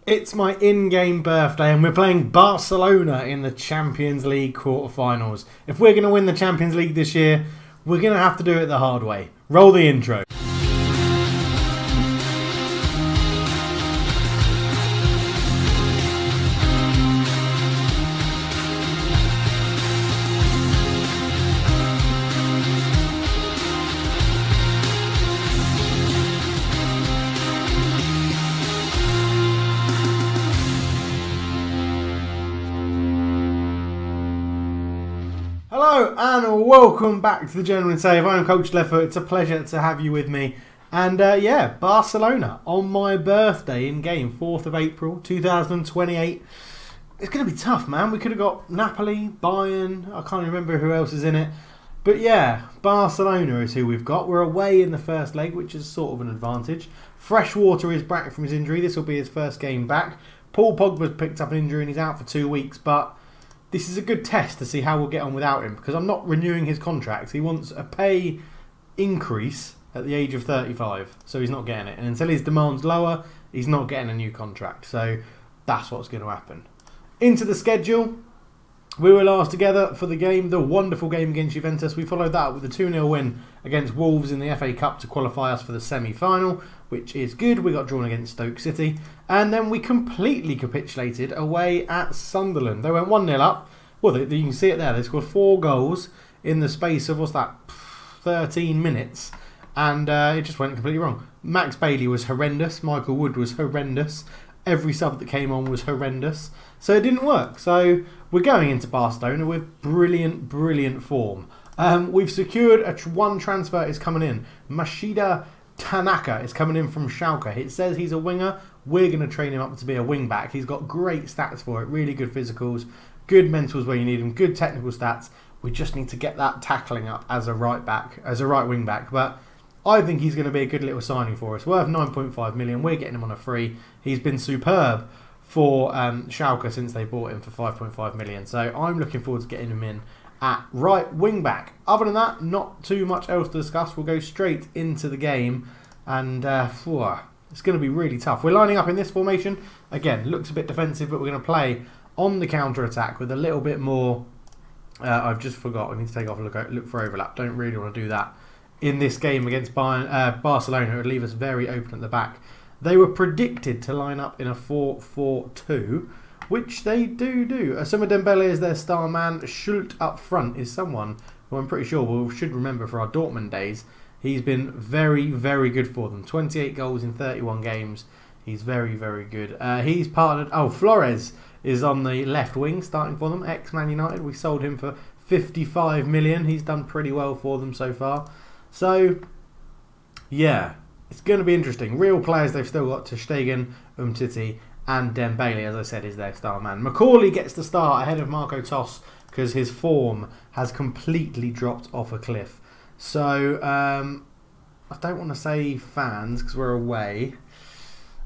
It's my in-game birthday and we're playing Barcelona in the Champions League quarterfinals. If we're going to win the Champions League this year, we're going to have to do it the hard way. Roll the intro. Hello and welcome back to the Journeyman Save. I'm Coach Leffer. It's a pleasure to have you with me. And Barcelona on my birthday in game, 4th of April 2028. It's going to be tough, man. We could have got Napoli, Bayern, I can't remember who else is in it. But yeah, Barcelona is who we've got. We're away in the first leg, which is sort of an advantage. Freshwater is back from his injury. This will be his first game back. Paul Pogba's picked up an injury and he's out for 2 weeks, but this is a good test to see how we'll get on without him, because I'm not renewing his contract. He wants a pay increase at the age of 35, so he's not getting it. And until his demand's lower, he's not getting a new contract. So that's what's going to happen. Into the schedule. We were last together for the game, the wonderful game against Juventus. We followed that up with a 2-0 win against Wolves in the FA Cup to qualify us for the semi-final, which is good. We got drawn against Stoke City. And then we completely capitulated away at Sunderland. They went 1-0 up. Well, you can see it there. They scored 4 goals in the space of, 13 minutes. And it just went completely wrong. Max Bailey was horrendous. Michael Wood was horrendous. Every sub that came on was horrendous. So it didn't work. So we're going into Barcelona with brilliant form. We've secured one transfer is coming in. Mashida Tanaka is coming in from Schalke. It says he's a winger. We're going to train him up to be a wing back. He's got great stats for it. Really good physicals. Good mentals where you need him. Good technical stats. We just need to get that tackling up as a right wing back. But I think he's going to be a good little signing for us. Worth 9.5 million. We're getting him on a free. He's been superb for Schalke since they bought him for 5.5 million. So I'm looking forward to getting him in at right wing back. Other than that, not too much else to discuss. We'll go straight into the game. And it's going to be really tough. We're lining up in this formation. Again, looks a bit defensive, but we're going to play on the counter-attack with a little bit more. I've just forgot. I need to take off a look for overlap. Don't really want to do that in this game against Barcelona. It would leave us very open at the back. They were predicted to line up in a 4-4-2, which they do. Ousmane Dembele is their star man. Schultz up front is someone who I'm pretty sure we should remember for our Dortmund days. He's been very good for them. 28 goals in 31 games. He's very good. He's partnered. Flores is on the left wing starting for them. Ex-Man United. We sold him for 55 million. He's done pretty well for them so far. So, yeah, it's going to be interesting. Real players they've still got ter Stegen, Umtiti and Dembele, as I said, is their star man. Macaulay gets the start ahead of Marco Tos because his form has completely dropped off a cliff. So, I don't want to say fans because we're away.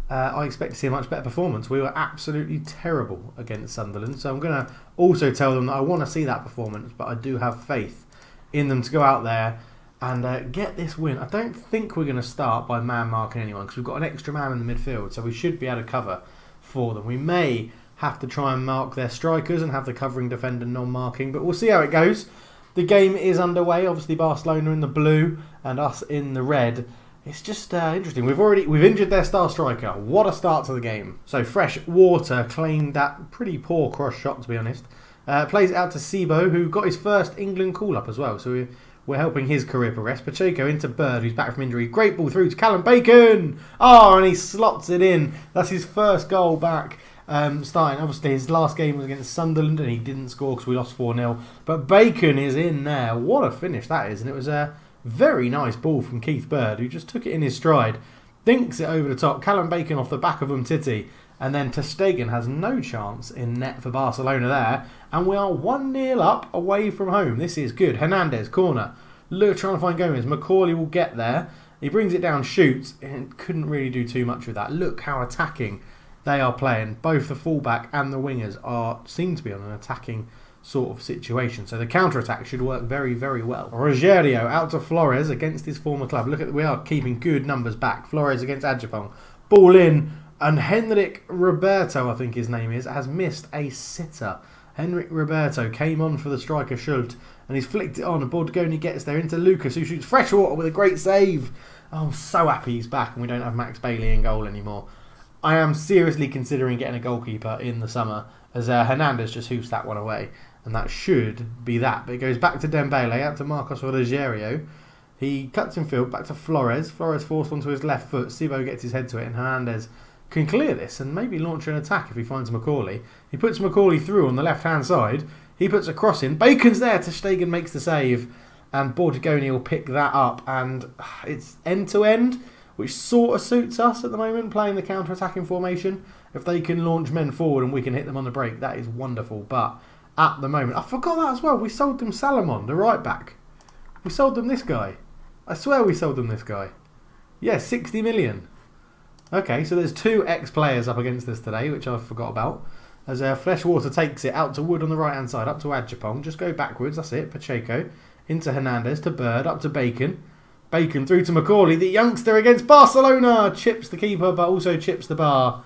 I expect to see a much better performance. We were absolutely terrible against Sunderland. So I'm going to also tell them that I want to see that performance, but I do have faith in them to go out there and get this win. I don't think we're going to start by man marking anyone because we've got an extra man in the midfield, so we should be able to cover for them. We may have to try and mark their strikers and have the covering defender non-marking, but we'll see how it goes. The game is underway. Obviously Barcelona in the blue and us in the red. It's just interesting. We've injured their star striker. What a start to the game. So Freshwater claimed that pretty poor cross shot, to be honest. Plays it out to Sibo, who got his first England call-up as well. So we're helping his career progress. Pacheco into Bird, who's back from injury. Great ball through to Callum Bacon. Oh, and he slots it in. That's his first goal back. Starting, obviously, his last game was against Sunderland and he didn't score because we lost 4-0. But Bacon is in there. What a finish that is. And it was a very nice ball from Keith Bird, who just took it in his stride, dinks it over the top. Callum Bacon off the back of Umtiti, and then ter Stegen has no chance in net for Barcelona there. And we are 1-0 up away from home. This is good. Hernandez, corner. Look, trying to find Gomez. Macaulay will get there. He brings it down, shoots, and couldn't really do too much with that. Look how attacking they are playing. Both the fullback and the wingers seem to be on an attacking sort of situation. So the counter-attack should work very well. Rogerio out to Flores against his former club. We are keeping good numbers back. Flores against Adjapong. Ball in. And Henrik Roberto, I think his name is, has missed a sitter. Henrik Roberto came on for the striker Schult, and he's flicked it on, and Bordogoni gets there into Lucas, who shoots Freshwater with a great save. Oh, I'm so happy he's back and we don't have Max Bailey in goal anymore. I am seriously considering getting a goalkeeper in the summer, as Hernandez just hoofs that one away, and that should be that. But it goes back to Dembele, out to Marcos Rogerio. He cuts in field, back to Flores. Flores forced onto his left foot. Sibo gets his head to it, and Hernandez can clear this and maybe launch an attack if he finds Macaulay. He puts Macaulay through on the left-hand side. He puts a cross in. Bacon's there. Ter Stegen makes the save, and Bordogoni will pick that up. And it's end-to-end, which sort of suits us at the moment, playing the counter-attacking formation. If they can launch men forward and we can hit them on the break, that is wonderful. But at the moment, I forgot that as well. We sold them Salomon, the right-back. We sold them this guy. I swear we sold them this guy. Yeah, 60 million. Okay, so there's 2 ex-players up against us today, which I forgot about. As Freshwater takes it out to Wood on the right-hand side, up to Adjapong. Just go backwards, that's it. Pacheco into Hernandez, to Bird, up to Bacon. Bacon through to Macaulay, the youngster against Barcelona. Chips the keeper, but also chips the bar.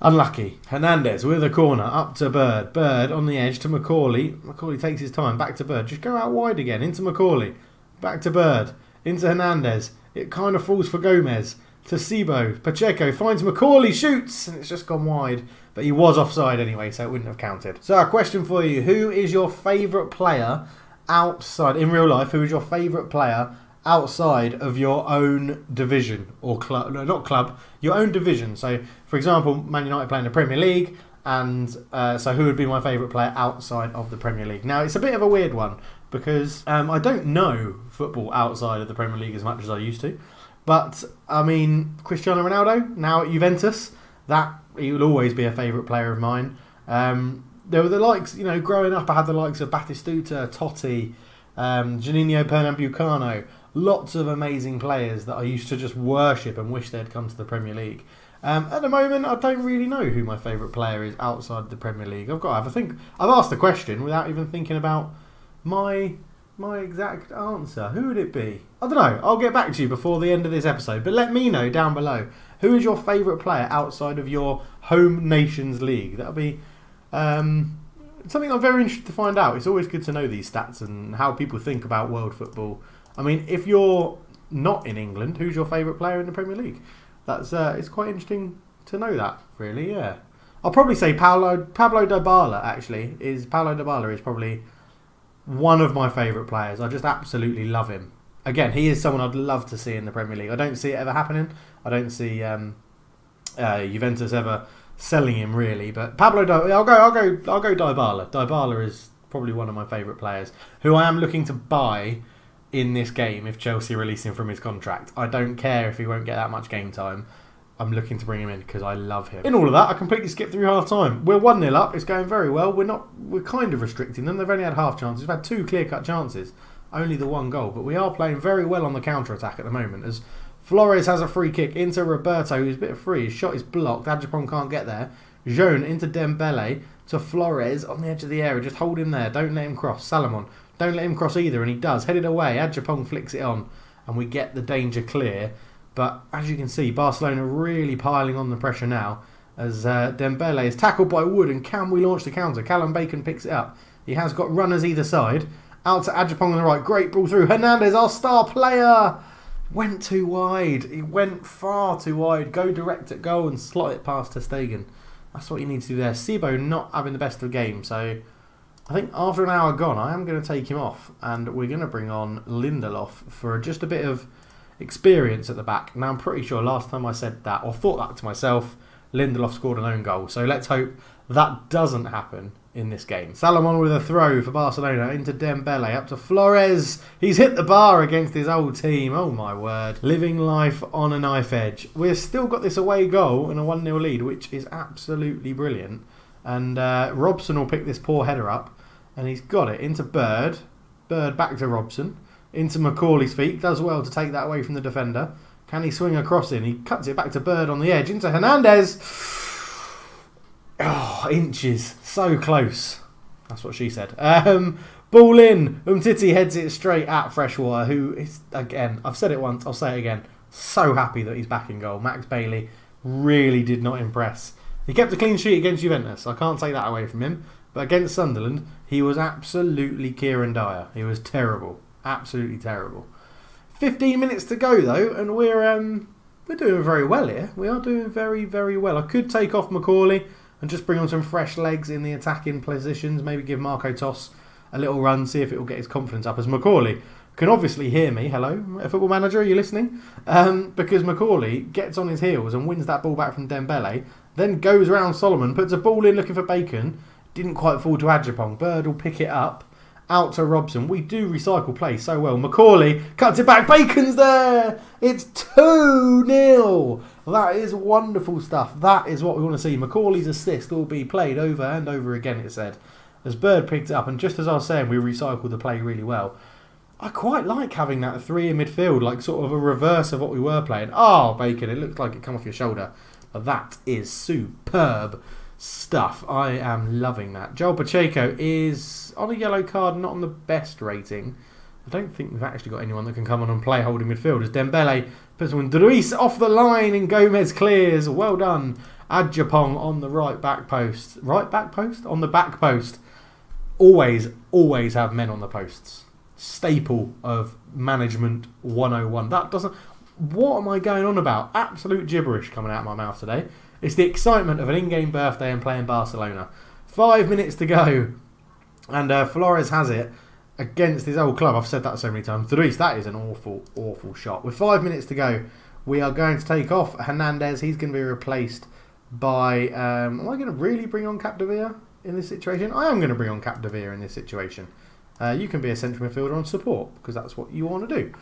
Unlucky. Hernandez with a corner, up to Bird. Bird on the edge to Macaulay. Macaulay takes his time, back to Bird. Just go out wide again, into Macaulay. Back to Bird, into Hernandez. It kind of falls for Gomez. To Sibo. Pacheco finds Macaulay, shoots, and it's just gone wide. But he was offside anyway, so it wouldn't have counted. So a question for you. Who is your favourite player outside, in real life, who is your favourite player outside of your own division? Or club, no, not club, your own division. So, for example, Man United playing the Premier League, and so who would be my favourite player outside of the Premier League? Now, it's a bit of a weird one, because I don't know football outside of the Premier League as much as I used to. But, I mean, Cristiano Ronaldo, now at Juventus, he will always be a favourite player of mine. There were the likes, growing up I had the likes of Batistuta, Totti, Juninho Pernambucano, lots of amazing players that I used to just worship and wish they'd come to the Premier League. At the moment, I don't really know who my favourite player is outside the Premier League. I've got to have a think. I've asked the question without even thinking about my exact answer. Who would it be? I don't know. I'll get back to you before the end of this episode. But let me know down below. Who is your favourite player outside of your home nations league? That'll be something I'm very interested to find out. It's always good to know these stats and how people think about world football. I mean, if you're not in England, who's your favourite player in the Premier League? That's it's quite interesting to know that, really, yeah. I'll probably say Pablo Dybala, actually. Pablo Dybala is probably one of my favourite players. I just absolutely love him. Again, he is someone I'd love to see in the Premier League. I don't see it ever happening. I don't see Juventus ever selling him, really. But I'll go Dybala. Dybala is probably one of my favourite players, who I am looking to buy in this game if Chelsea release him from his contract. I don't care if he won't get that much game time. I'm looking to bring him in because I love him. In all of that, I completely skipped through half time. We're 1-0 up. It's going very well. We're kind of restricting them. They've only had half chances. We've had 2 clear-cut chances. Only the 1 goal. But we are playing very well on the counter-attack at the moment, as Flores has a free kick into Roberto, who's a bit free. His shot is blocked. Adjapong can't get there. Joan into Dembele to Flores on the edge of the area. Just hold him there. Don't let him cross. Salomon, don't let him cross either. And he does. Headed away. Adjapong flicks it on. And we get the danger clear. But as you can see, Barcelona really piling on the pressure now, as Dembele is tackled by Wood, and can we launch the counter? Callum Bacon picks it up. He has got runners either side. Out to Adjapong on the right. Great ball through. Hernandez, our star player, went too wide. He went far too wide. Go direct at goal and slot it past Ter Stegen. That's what you need to do there. Sibo not having the best of the game, so I think after an hour gone, I am going to take him off, and we're going to bring on Lindelof for just a bit of experience at the back. Now, I'm pretty sure last time I said that, or thought that to myself, Lindelof scored an own goal. So let's hope that doesn't happen in this game. Salomon with a throw for Barcelona into Dembele, up to Flores. He's hit the bar against his old team. Oh my word. Living life on a knife edge. We've still got this away goal and a 1-0 lead, which is absolutely brilliant. And Robson will pick this poor header up, and he's got it into Bird. Bird back to Robson. Into Macaulay's feet. Does well to take that away from the defender. Can he swing a cross in? He cuts it back to Bird on the edge. Into Hernandez. Oh, inches. So close. That's what she said. Ball in. Umtiti heads it straight at Freshwater, who is, again, I've said it once, I'll say it again, so happy that he's back in goal. Max Bailey really did not impress. He kept a clean sheet against Juventus. I can't take that away from him. But against Sunderland, he was absolutely Kieran Dyer. He was terrible. Absolutely terrible. 15 minutes to go, though, and we're doing very well here. We are doing very, very well. I could take off Macaulay and just bring on some fresh legs in the attacking positions. Maybe give Marco Toss a little run, see if it will get his confidence up. As Macaulay can obviously hear me. Hello, Football Manager, are you listening? Because Macaulay gets on his heels and wins that ball back from Dembele, then goes around Solomon, puts a ball in looking for Bacon. Didn't quite fall to Adjapong. Bird will pick it up. Out to Robson. We do recycle play so well. Macaulay cuts it back. Bacon's there. It's 2-0. That is wonderful stuff. That is what we want to see. Macaulay's assist will be played over and over again, it said. As Bird picked it up, and just as I was saying, we recycled the play really well. I quite like having that 3 in midfield, like sort of a reverse of what we were playing. Oh, Bacon, it looks like it come off your shoulder. But that is superb stuff. I am loving that. Joel Pacheco is on a yellow card, not on the best rating. I don't think we've actually got anyone that can come on and play holding midfield. As Dembele puts one, Druis off the line and Gomez clears. Well done. Adjapong on the right back post. Right back post? On the back post. Always have men on the posts. Staple of management 101. That doesn't... What am I going on about? Absolute gibberish coming out of my mouth today. It's the excitement of an in-game birthday and playing Barcelona. 5 minutes to go. And Flores has it against his old club. I've said that so many times. Druis, that is an awful, awful shot. With 5 minutes to go, we are going to take off Hernandez. He's going to be replaced by... am I going to really bring on Capdevila in this situation? I am going to bring on Capdevila in this situation. You can be a central midfielder on support because that's what you want to do.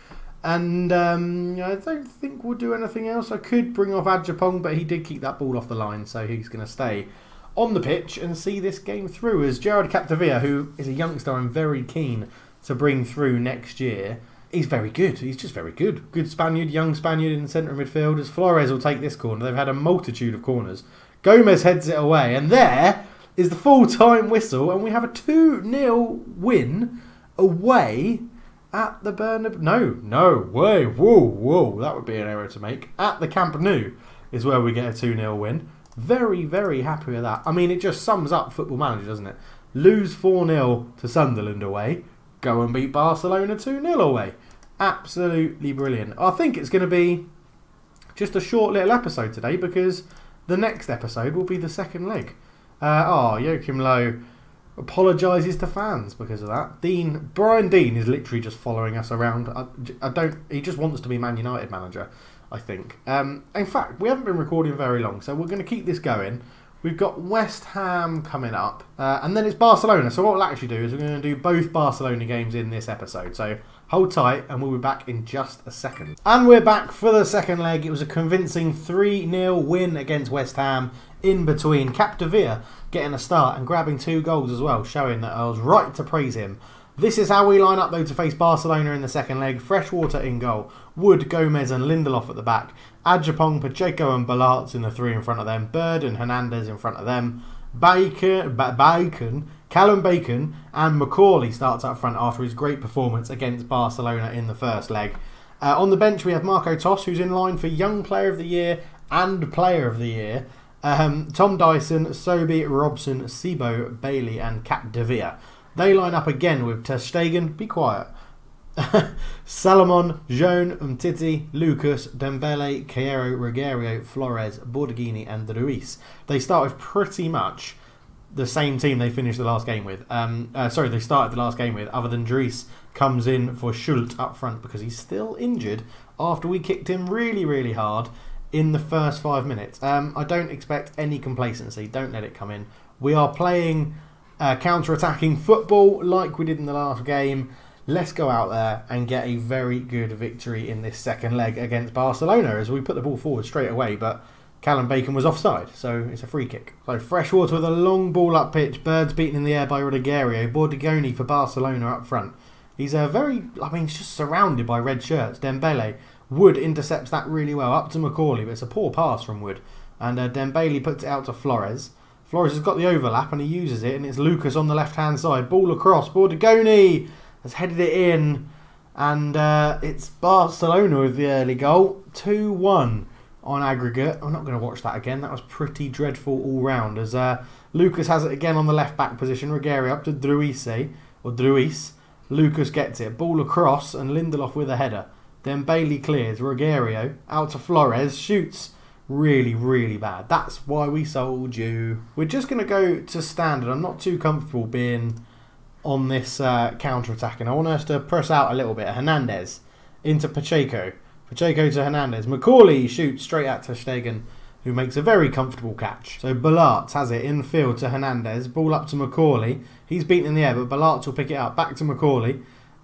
And I don't think we'll do anything else. I could bring off Adjapong, but he did keep that ball off the line, so he's going to stay on the pitch and see this game through. As Gerard Capdevila, who is a youngster I'm very keen to bring through next year, he's very good. He's just very good. Good Spaniard, young Spaniard in the centre of midfield. As Flores will take this corner. They've had a multitude of corners. Gomez heads it away, and there is the full-time whistle, and we have a 2-0 win away at the Bernabeu. No way. Whoa. That would be an error to make. At the Camp Nou is where we get a 2-0 win. Very, very happy with that. I mean, it just sums up Football Manager, doesn't it? Lose 4-0 to Sunderland away. Go and beat Barcelona 2-0 away. Absolutely brilliant. I think it's going to be just a short little episode today because the next episode will be the second leg. Joachim Low apologises to fans because of that. Brian Dean is literally just following us around. He just wants to be Man United manager, I think. In fact, we haven't been recording very long, so we're going to keep this going. We've got West Ham coming up, and then it's Barcelona. So what we'll actually do is we're going to do both Barcelona games in this episode. So hold tight, and we'll be back in just a second. And we're back for the second leg. It was a convincing 3-0 win against West Ham in between. Capdevila getting a start and grabbing 2 goals as well, showing that I was right to praise him. This is how we line up, though, to face Barcelona in the second leg. Freshwater in goal. Wood, Gomez and Lindelof at the back. Adjapong, Pacheco and Ballarts in the 3 in front of them. Bird and Hernandez in front of them. Callum Bacon and Macaulay starts up front after his great performance against Barcelona in the first leg. On the bench, we have Marco Toss, who's in line for Young Player of the Year and Player of the Year. Tom Dyson, Sobey, Robson, Sibo, Bailey and Capdevila. They line up again with Ter Stegen, be quiet, Salomon, Joan, Umtiti, Lucas, Dembele, Cairo, Rogerio, Flores, Borghini and Ruiz. They start with pretty much the same team they finished the last game with. They started the last game with, other than Dries comes in for Schult up front because he's still injured after we kicked him really, really hard in the first 5 minutes. I don't expect any complacency. Don't let it come in. We are playing counter-attacking football like we did in the last game. Let's go out there and get a very good victory in this second leg against Barcelona as we put the ball forward straight away, but Callum Bacon was offside, so it's a free kick. So Freshwater with a long ball up pitch, Birds beaten in the air by Rogerio, Bordigoni for Barcelona up front. He's he's just surrounded by red shirts. Dembele, Wood intercepts that really well, up to Macaulay, but it's a poor pass from Wood. And Dembele puts it out to Flores. Flores has got the overlap and he uses it, and it's Lucas on the left-hand side. Ball across, Bordigoni has headed it in, and it's Barcelona with the early goal. 2-1. on aggregate. I'm not going to watch that again. That was pretty dreadful all round. As Lucas has it again on the left back position. Rogerio up to Druis. Lucas gets it. Ball across and Lindelof with a header. Then Bailey clears. Rogerio out to Flores. Shoots. Really, really bad. That's why we sold you. We're just going to go to standard. I'm not too comfortable being on this counter-attack. And I want us to press out a little bit. Hernandez into Pacheco. Pacheco to Hernandez. Macaulay shoots straight at ter Stegen, who makes a very comfortable catch. So Balart has it in field to Hernandez. Ball up to Macaulay. He's beaten in the air, but Balart will pick it up. Back to Macaulay.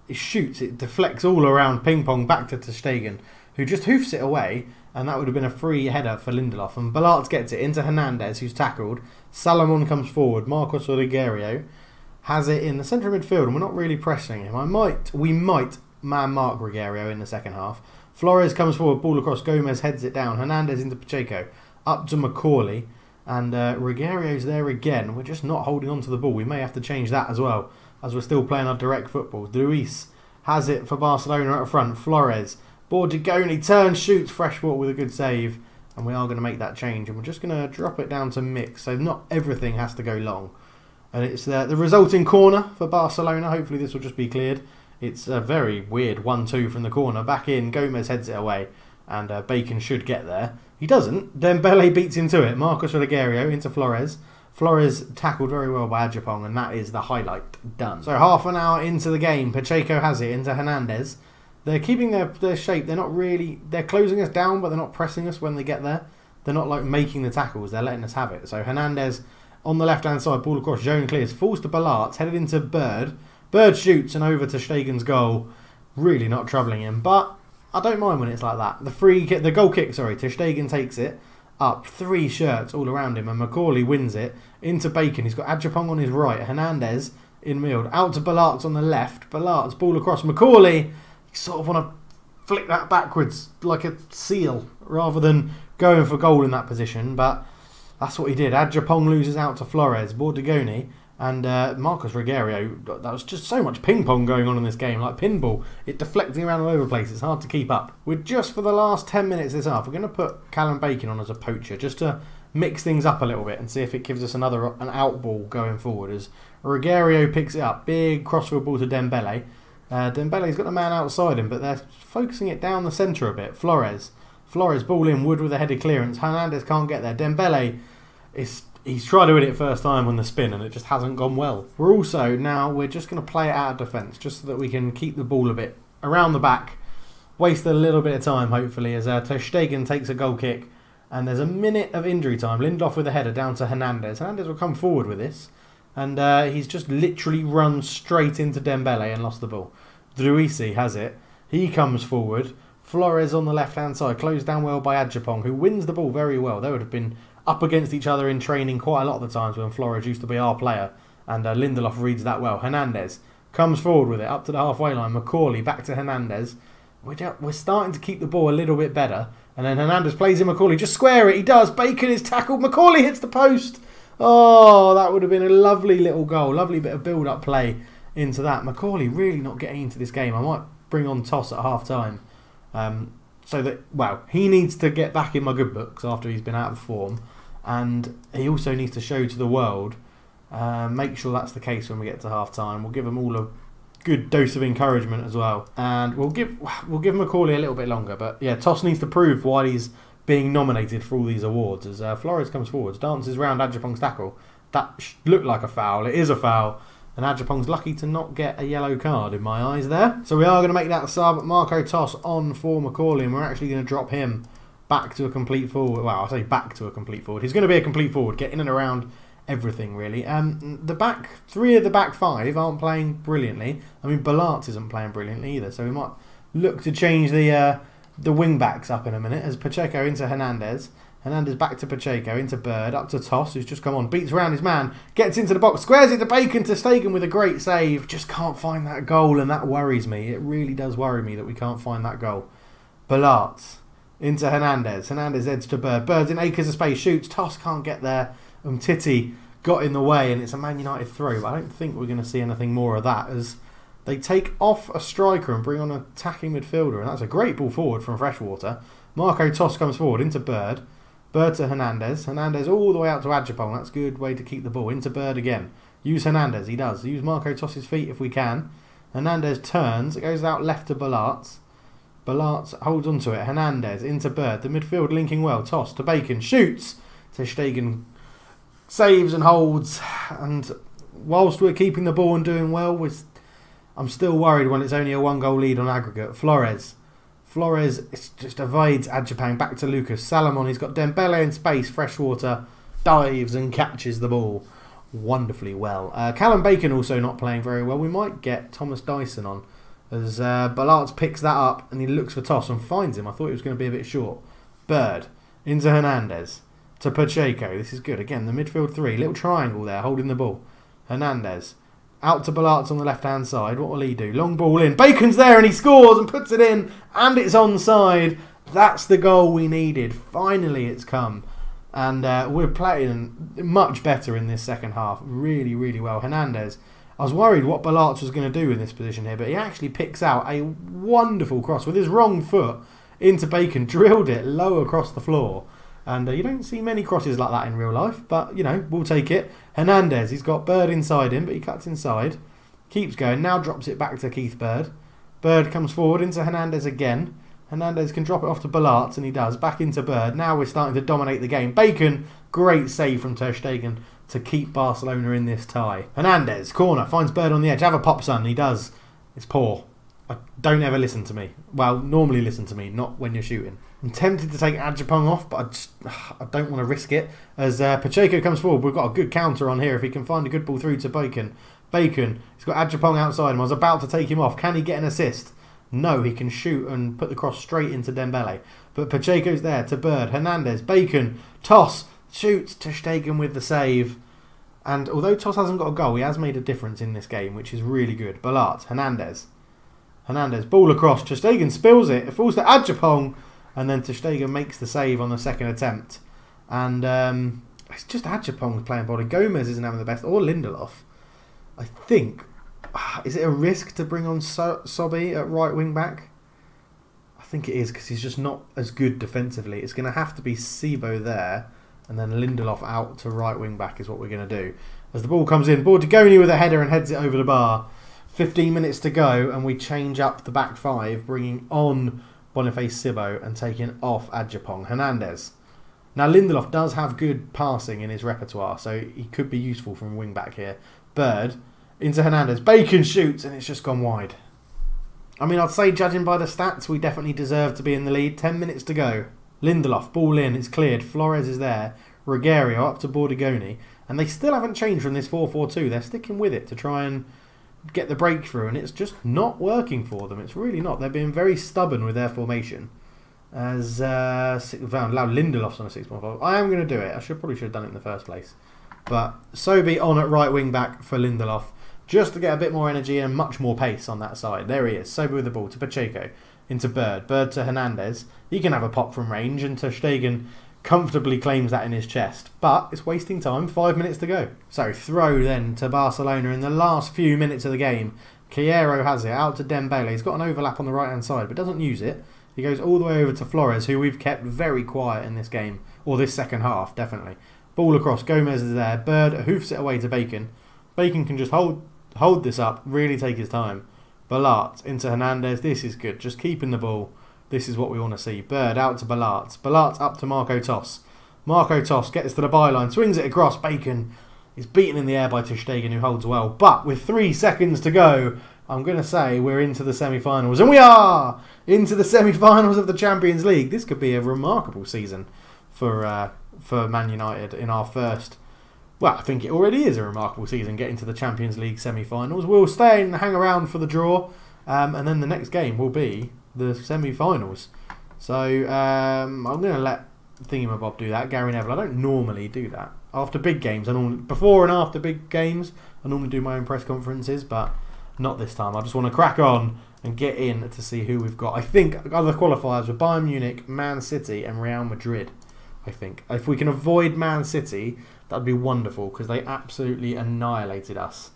It shoots. It deflects all around ping-pong back to ter Stegen, who just hoofs it away. And that would have been a free header for Lindelof. And Balart gets it into Hernandez, who's tackled. Salomon comes forward. Marcos Rogerio has it in the centre of midfield, and we're not really pressing him. We might man mark Rogerio in the second half. Flores comes forward, ball across. Gomez heads it down. Hernandez into Pacheco. Up to Macaulay. And Rogerio's there again. We're just not holding on to the ball. We may have to change that as well, as we're still playing our direct football. Luis has it for Barcelona at front. Flores. Bordigoni turns, shoots. Freshwater with a good save. And we are going to make that change. And we're just going to drop it down to mix. So not everything has to go long. And it's the resulting corner for Barcelona. Hopefully this will just be cleared. It's a very weird 1-2 from the corner. Back in, Gomez heads it away. And Bacon should get there. He doesn't. Dembele beats into it. Marcos Rogerio into Flores. Flores tackled very well by Ajapong. And that is the highlight done. So half an hour into the game. Pacheco has it into Hernandez. They're keeping their shape. They're not really... They're closing us down, but they're not pressing us when they get there. They're not like making the tackles. They're letting us have it. So Hernandez on the left-hand side. Ball across. Joan clears. Falls to Balart. Headed into Bird. Bird shoots and over to Stegen's goal. Really not troubling him. But I don't mind when it's like that. The goal kick, ter Stegen takes it. Up. 3 shirts all around him. And Macaulay wins it. Into Bacon. He's got Ajapong on his right. Hernandez in middle. Out to Balart on the left. Balart's ball across. Macaulay... You sort of want to flick that backwards like a seal rather than going for goal in that position. But that's what he did. Ajapong loses out to Flores, Bordigoni, and Marcos Rogerio. That was just so much ping-pong going on in this game, like pinball. It deflecting around all over the place. It's hard to keep up. We're just for the last 10 minutes this half, we're going to put Callum Bacon on as a poacher just to mix things up a little bit and see if it gives us an out ball going forward. As Rogerio picks it up, big crossfield ball to Dembele. Dembele's got the man outside him, but they're focusing it down the centre a bit. Flores ball in, Wood with a headed clearance. Hernandez can't get there. Dembele, he's tried to win it first time on the spin and it just hasn't gone well. We're just going to play it out of defence just so that we can keep the ball a bit around the back. Waste a little bit of time, hopefully, as ter Stegen takes a goal kick. And there's a minute of injury time. Lindelof with a header down to Hernandez. Hernandez will come forward with this. And he's just literally run straight into Dembele and lost the ball. Druisi has it. He comes forward. Flores on the left-hand side. Closed down well by Ajapong, who wins the ball very well. They would have been up against each other in training quite a lot of the times when Flores used to be our player. And Lindelof reads that well. Hernandez comes forward with it up to the halfway line. Macaulay back to Hernandez. We're starting to keep the ball a little bit better. And then Hernandez plays in Macaulay. Just square it. He does. Bacon is tackled. Macaulay hits the post. Oh, that would have been a lovely little goal. Lovely bit of build-up play into that. Macaulay really not getting into this game. I might bring on Toss at half-time. He needs to get back in my good books after he's been out of form. And he also needs to show to the world. Make sure that's the case when we get to half-time. We'll give them all a good dose of encouragement as well. And we'll give Macaulay a little bit longer. But yeah, Toss needs to prove why he's being nominated for all these awards. As Flores comes forwards, dances round Ajapong's tackle. That looked like a foul. It is a foul. And Ajapong's lucky to not get a yellow card in my eyes there. So we are going to make that sub. Marco Toss on for Macaulay. And we're actually going to drop him back to a complete forward. Well, I say back to a complete forward. He's going to be a complete forward. Get in and around everything, really. Three of the back 5 aren't playing brilliantly. I mean, Balart isn't playing brilliantly either. So we might look to change the wing backs up in a minute as Pacheco into Hernandez. Hernandez back to Pacheco, into Bird, up to Toss, who's just come on, beats around his man, gets into the box, squares it to Bacon, to Stegen with a great save. Just can't find that goal, and that worries me. It really does worry me that we can't find that goal. Balart into Hernandez. Hernandez heads to Bird. Bird's in acres of space, shoots. Toss can't get there. Titi got in the way, and it's a Man United throw. But I don't think we're going to see anything more of that as they take off a striker and bring on an attacking midfielder. And that's a great ball forward from Freshwater. Marco Toss comes forward into Bird. Bird to Hernandez. Hernandez all the way out to Adjapong. That's a good way to keep the ball. Into Bird again. Use Hernandez. He does. Use Marco Toss's feet if we can. Hernandez turns. It goes out left to Balart. Balart holds onto it. Hernandez into Bird. The midfield linking well. Toss to Bacon. Shoots. Ter Stegen saves and holds. And whilst we're keeping the ball and doing well, I'm still worried when it's only a 1-goal lead on aggregate. Flores just evades Adjapong back to Lucas. Salomon, he's got Dembele in space. Freshwater dives and catches the ball wonderfully well. Callum Bacon also not playing very well. We might get Thomas Dyson on as Balart picks that up and he looks for Toss and finds him. I thought he was going to be a bit short. Bird into Hernandez to Pacheco. This is good. Again, the midfield three. Little triangle there holding the ball. Hernandez out to Balart on the left-hand side. What will he do? Long ball in. Bacon's there and he scores and puts it in. And it's onside. That's the goal we needed. Finally it's come. And we're playing much better in this second half. Really, really well. Hernandez. I was worried what Balart was going to do in this position here. But he actually picks out a wonderful cross with his wrong foot into Bacon. Drilled it low across the floor. And you don't see many crosses like that in real life. But, we'll take it. Hernandez, he's got Bird inside him, but he cuts inside. Keeps going. Now drops it back to Keith Bird. Bird comes forward into Hernandez again. Hernandez can drop it off to Balart, and he does. Back into Bird. Now we're starting to dominate the game. Bacon, great save from Ter Stegen to keep Barcelona in this tie. Hernandez, corner, finds Bird on the edge. Have a pop, son. He does. It's poor. Don't ever listen to me. Well, normally listen to me, not when you're shooting. I'm tempted to take Adjapong off, but I don't want to risk it. As Pacheco comes forward, we've got a good counter on here. If he can find a good ball through to Bacon. Bacon, he's got Adjapong outside him. I was about to take him off. Can he get an assist? No, he can shoot and put the cross straight into Dembele. But Pacheco's there to Bird. Hernandez, Bacon, Toss, shoots. Ter Stegen with the save. And although Toss hasn't got a goal, he has made a difference in this game, which is really good. Balart, Hernandez, ball across. Ter Stegen spills it. It falls to Adjapong. And then Ter Stegen makes the save on the second attempt. And it's just Adjapong playing body. Gomez isn't having the best. Or Lindelof. I think. Is it a risk to bring on Sobby at right wing back? I think it is because he's just not as good defensively. It's going to have to be Sibo there. And then Lindelof out to right wing back is what we're going to do. As the ball comes in. Bordigoni with a header and heads it over the bar. 15 minutes to go. And we change up the back five. Bringing on Boniface Sibo and taking off Adjapong. Hernandez. Now Lindelof does have good passing in his repertoire, so he could be useful from wing back here. Bird into Hernandez. Bacon shoots and it's just gone wide. I mean, I'd say judging by the stats, we definitely deserve to be in the lead. 10 minutes to go. Lindelof, ball in, it's cleared. Flores is there. Rogerio up to Bordigoni. And they still haven't changed from this 4-4-2. They're sticking with it to try and get the breakthrough, and it's just not working for them. It's really not. They're being very stubborn with their formation. As Lindelof's on a 6.5. I am going to do it. I probably should have done it in the first place. But Sobey on at right wing back for Lindelof, just to get a bit more energy and much more pace on that side. There he is. Sobey with the ball to Pacheco. Into Bird. Bird to Hernandez. He can have a pop from range, and Ter Stegen comfortably claims that in his chest. But it's wasting time. 5 minutes to go. So throw then to Barcelona in the last few minutes of the game. Chiero has it out to Dembele. He's got an overlap on the right hand side but doesn't use it. He goes all the way over to Flores, who we've kept very quiet in this game, or this second half definitely. Ball across. Gomez is there. Bird hoofs it away to Bacon. Bacon can just hold this up, really take his time. Balart into Hernandez. This is good. Just keeping the ball. This is what we want to see. Bird out to Balart. Balart up to Marco Toss. Marco Toss gets to the byline, swings it across. Bacon is beaten in the air by Ter Stegen, who holds well. But with 3 seconds to go, I'm going to say we're into the semi-finals. And we are into the semi-finals of the Champions League. This could be a remarkable season for Man United in our first... Well, I think it already is a remarkable season getting to the Champions League semi-finals. We'll stay and hang around for the draw. And then the next game will be the semi-finals. So I'm going to let Thingamabob do that, Gary Neville. I don't normally do that. After big games, before and after big games, I normally do my own press conferences, but not this time. I just want to crack on and get in to see who we've got. I think other qualifiers were Bayern Munich, Man City and Real Madrid. I think. If we can avoid Man City, that would be wonderful, because they absolutely annihilated us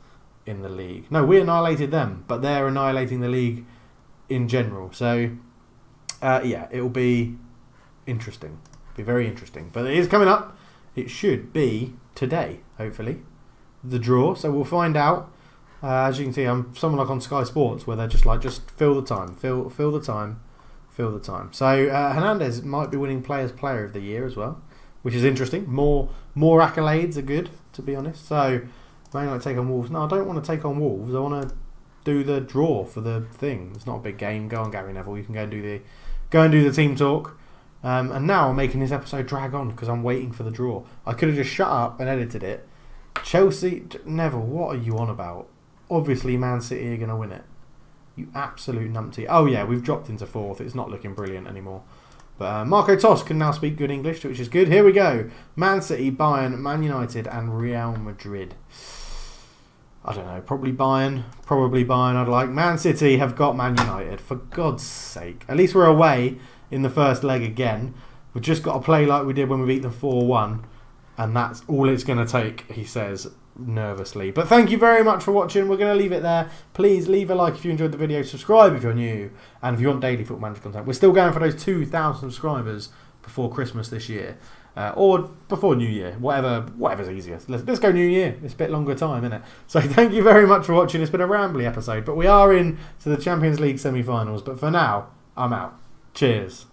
in the league. No, we annihilated them, but they're annihilating the league in general. So, yeah, it'll be interesting. Be very interesting. But it is coming up. It should be today, hopefully, the draw. So we'll find out. As you can see, I'm someone like on Sky Sports where they're just like, just fill the time, fill the time, fill the time. So Hernandez might be winning Player of the Year as well, which is interesting. More accolades are good, to be honest. So Man United take on Wolves. No, I don't want to take on Wolves. I want to do the draw for the thing. It's not a big game. Go on, Gary Neville. You can go and do the team talk. And now I'm making this episode drag on because I'm waiting for the draw. I could have just shut up and edited it. Chelsea, Neville, what are you on about? Obviously, Man City are going to win it. You absolute numpty. Oh yeah, we've dropped into fourth. It's not looking brilliant anymore. But Marco Tos can now speak good English, which is good. Here we go. Man City, Bayern, Man United and Real Madrid. I don't know. Probably Bayern. I'd like. Man City have got Man United. For God's sake. At least we're away in the first leg again. We've just got to play like we did when we beat them 4-1. And that's all it's going to take, he says nervously. But thank you very much for watching. We're going to leave it there. Please leave a like if you enjoyed the video. Subscribe if you're new. And if you want daily Football Manager content. We're still going for those 2,000 subscribers before Christmas this year. Or before New Year. Whatever's easiest. Let's go New Year. It's a bit longer time, isn't it? So thank you very much for watching. It's been a rambly episode. But we are in to the Champions League semi-finals. But for now, I'm out. Cheers.